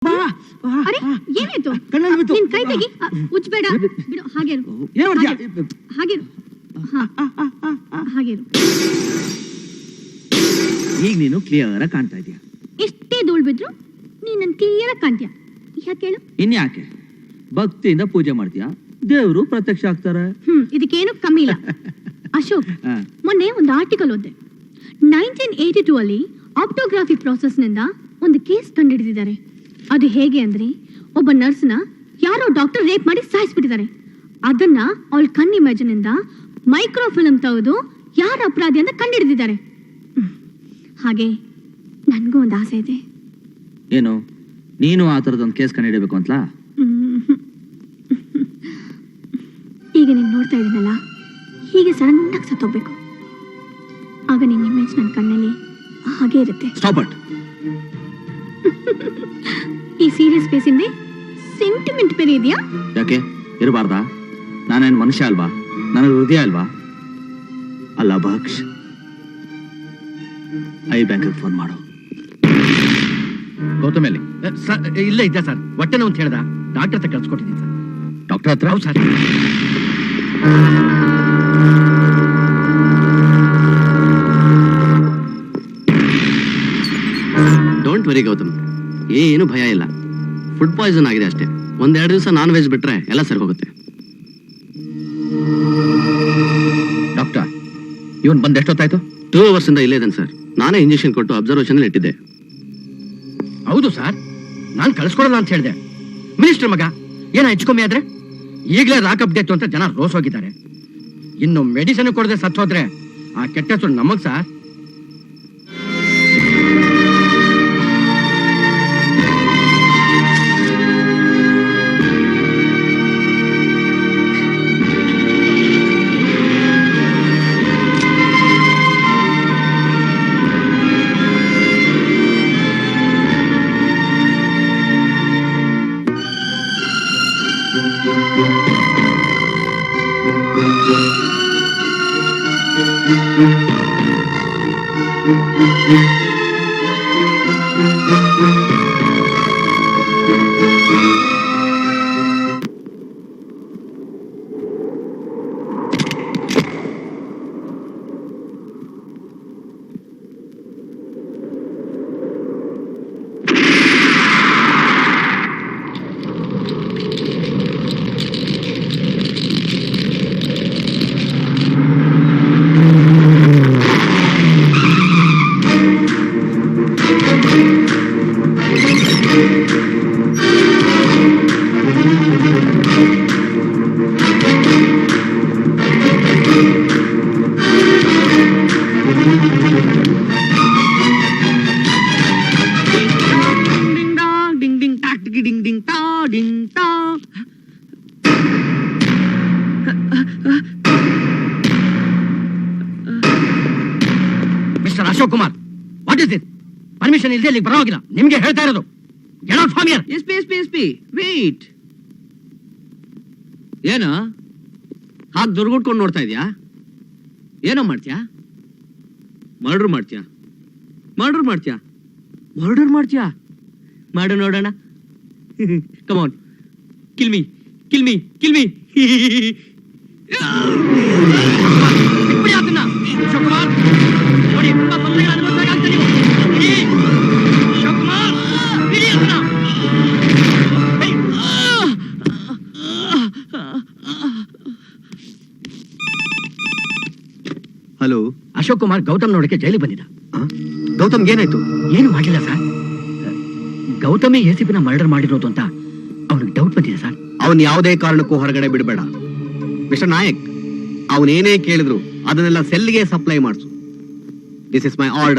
ಅರೆ ಏನಾಯ್ತು? ನಿನ್ ಕೈ ತೆಗಿ. ಉಜ್ಬೇಡ, ಬಿಡು. ಹಾಗೇರು, ಹಾಗೇರು, ಹಾಗೇರು. ಈಗ ನೀನು ಕ್ಲಿಯರ್ ಆಗಿ ಕಾಣ್ತಾ ಇದೀಯ. ಎಷ್ಟೇ ಧೂಳ್ ಬಿದ್ರು ನೀನ್ ನನ್ ಕ್ಲಿಯರ್ ಆಗಿ ಕಾಣ್ತೀಯ. ಯಾಕೆ ಹೇಳು? ಇನ್ಯಾಕೆ? ಭಕ್ತಿಯಿಂದ ಪೂಜೆ ಮಾಡ್ತೀಯ, ದೇವರು ಪ್ರತ್ಯಕ್ಷ ಆಗ್ತಾರೆ. ಇದಕ್ಕೇನು ಕಮ್ಮಿ ಇಲ್ಲ. ಅಶೋಕ್, ಮೊನ್ನೆ ಒಂದು ಆರ್ಟಿಕಲ್ ಓದ್ದೆ. 1982 ಅಲ್ಲಿ ಆಪ್ಟೋಗ್ರಾಫಿ ಪ್ರಾಸೆಸ್ ನಿಂದ ಒಂದು ಕೇಸ್ ಕಂಡುಹಿಡಿದಿದ್ದಾರೆ. ಅದು ಹೇಗೆ ಅಂದ್ರೆ, ಒಬ್ಬ ನರ್ಸ್ನ ಯಾರೋ ಡಾಕ್ಟರ್ ರೇಪ್ ಮಾಡಿ ಸಾಯಿಸ್ಬಿಟ್ಟಿದ್ದಾರೆ. ಅದನ್ನ ಅವಳ ಕಣ್ ಇಮೇಜ್ ನಿಂದ ಮೈಕ್ರೋ ಫಿಲ್ಮ್ ತೆಗೆದು ಯಾರ ಅಪರಾಧಿ ಅಂತ ಕಂಡುಹಿಡಿದಿದ್ದಾರೆ. ಹಾಗೆ ನನ್ಗೂ ಒಂದು ಆಸೆ ಇದೆ. ಏನು, ನೀನು ಆ ತರದೊಂದು ಕೇಸ್ ಕಂಡುಹಿಡಬೇಕು ಅಂತ? ಈಗ ನೀನ್ ನೋಡ್ತಾ ಇದೀನಲ್ಲ, ಹೀಗೆ ಸಡನ್ ಆಗಿ ಸತ್ತೋಗ್ಬೇಕು. ಆಗ ನಿನ್ನ ಇಮೇಜ್ ನನ್ನ ಕಣ್ಣಲ್ಲಿ ಹಾಗೆ ಇರುತ್ತೆ. Stop it. ಈ ಸೀರಿಯಸ್ ಫೇಸ್ ಇಂದ ಸೆಂಟಿಮೆಂಟ್ ಬೇರೆ ಇದೆಯಾ? ಯಾಕೆ ಇರಬಾರ್ದಾ? ನಾನೇನ್ ಮನುಷ್ಯ ಅಲ್ವಾ? ನನಗೆ ಹೃದಯ ಅಲ್ವಾ? ಅಲ್ಲ ಭಕ್ಷ್, ಐ ಬ್ಯಾಂಕ್ ಫೋನ್ ಮಾಡು. ಗೌತಮ್ ಅಲ್ಲಿ ಇಲ್ಲ ಇದ್ದ ಸರ್, ಹೊಟ್ಟೆನ ಅಂತ ಹೇಳ್ದ. ಡಾಕ್ಟರ್ ಹತ್ರ ಕಳ್ಸ್ಕೊಟ್ಟಿದ್ದೀನಿ ಸರ್. ಡಾಕ್ಟರ್ ಹತ್ರ? ಹೌದು ಸರ್. ಡೋಂಟ್ ವೆರಿ ಗೌತಮ್, ಏನು ಭಯ ಇಲ್ಲ. ಫುಡ್ ಪಾಯ್ಸನ್ ಆಗಿದೆ ಅಷ್ಟೇ. ಒಂದೆರಡು ದಿವಸ ನಾನ್ ವೆಜ್ ಬಿಟ್ರೆ ಎಲ್ಲ ಸರಿ ಹೋಗುತ್ತೆ. ಡಾಕ್ಟರ್, ಇವನ್ ಬಂದ್ ಎಷ್ಟೊತ್ತಾಯ್ತು? 2 hours ಇಂದ ಇಲ್ಲೇ ಇದ್ದಾನೆ ಸರ್. ನಾನೇ ಇಂಜೆಕ್ಷನ್ ಕೊಟ್ಟು ಅಬ್ಸರ್ವೇಷನ್ ಇಟ್ಟಿದ್ದೆ. ಹೌದು ಸರ್, ನಾನ್ ಕಳ್ಸ್ಕೊಡಲ್ಲ ಅಂತ ಹೇಳಿದೆ. ಮಿನಿಸ್ಟರ್ ಮಗ ಏನ ಹೆಚ್ಚು ಕಮ್ಮಿ ಆದ್ರೆ ಈಗಲೇ ರಾಕಪ್ ಡೆತ್ ಅಂತ ಜನ ರೋಸ್ ಹೋಗಿದ್ದಾರೆ. ಇನ್ನು ಮೆಡಿಸಿನ್ ಕೊಡದೆ ಸತ್ತೋದ್ರೆ ಆ ಕೆಟ್ಟ ಹೆಸರು ನಮಗ್ sir. Mister Ashok Kumar, what is it? Permission ಇಲ್ಲದೆ ಇಲ್ಲಿಗೆ ಬರೋಗಿಲ್ಲ. ನಿಮ್ಗೆ ಹೇಳ್ತಾ ಇರೋದು, get out from here. S P wait. ಏನು ಹಾಗೆ ದುರ್ಗುಟ್ಕೊಂಡು ನೋಡ್ತಾ ಇದೀಯಾ? ಏನೋ ಮಾಡ್ತೀಯಾ? ಮರ್ಡರ್ ಮಾಡ್ತೀಯಾ? ಮಾಡು ನೋಡೋಣ. ಕಮಾನ್, ಕಿಲ್ ಮೀ. ಅಶೋಕ್ ಕುಮಾರ್ ನೋಡಿ, ತುಂಬಾ ತೊಂದರೆಗಳ ಅನುಭವಿಸಬೇಕಾಗ್ತದೆ ನೀವು. ಅಶೋಕ್ ಕುಮಾರ್, ಬಿಡಿ ಅದನ್ನ. ಹಲೋ ಅಶೋಕ್ ಕುಮಾರ್ ಗೌತಮ್ ನೋಡಕ್ಕೆ ಜೈಲಿಗೆ ಬಂದಿದ್ದ. ಗೌತಮ್ ಏನಾಯ್ತು? ಏನು ಮಾಡಿಲ್ಲ ಸರ್. ಗೌತಮೇ ಎಸಿಪಿನ ಮರ್ಡರ್ ಮಾಡಿರೋದು ಅಂತ ಅವನಿಗೆ ಡೌಟ್ ಬಂದಿದೆ ಸರ್. ಅವನ್ ಯಾವುದೇ ಕಾರಣಕ್ಕೂ ಹೊರಗಡೆ ಬಿಡಬೇಡ ಮಿಸ್ಟರ್ ನಾಯಕ್. ಅವನೇನೇ ಕೇಳಿದ್ರು ಅದನ್ನೆಲ್ಲ ಸೆಲ್ಗೆ ಸಪ್ಲೈ ಮಾಡಿಸು. This is my order.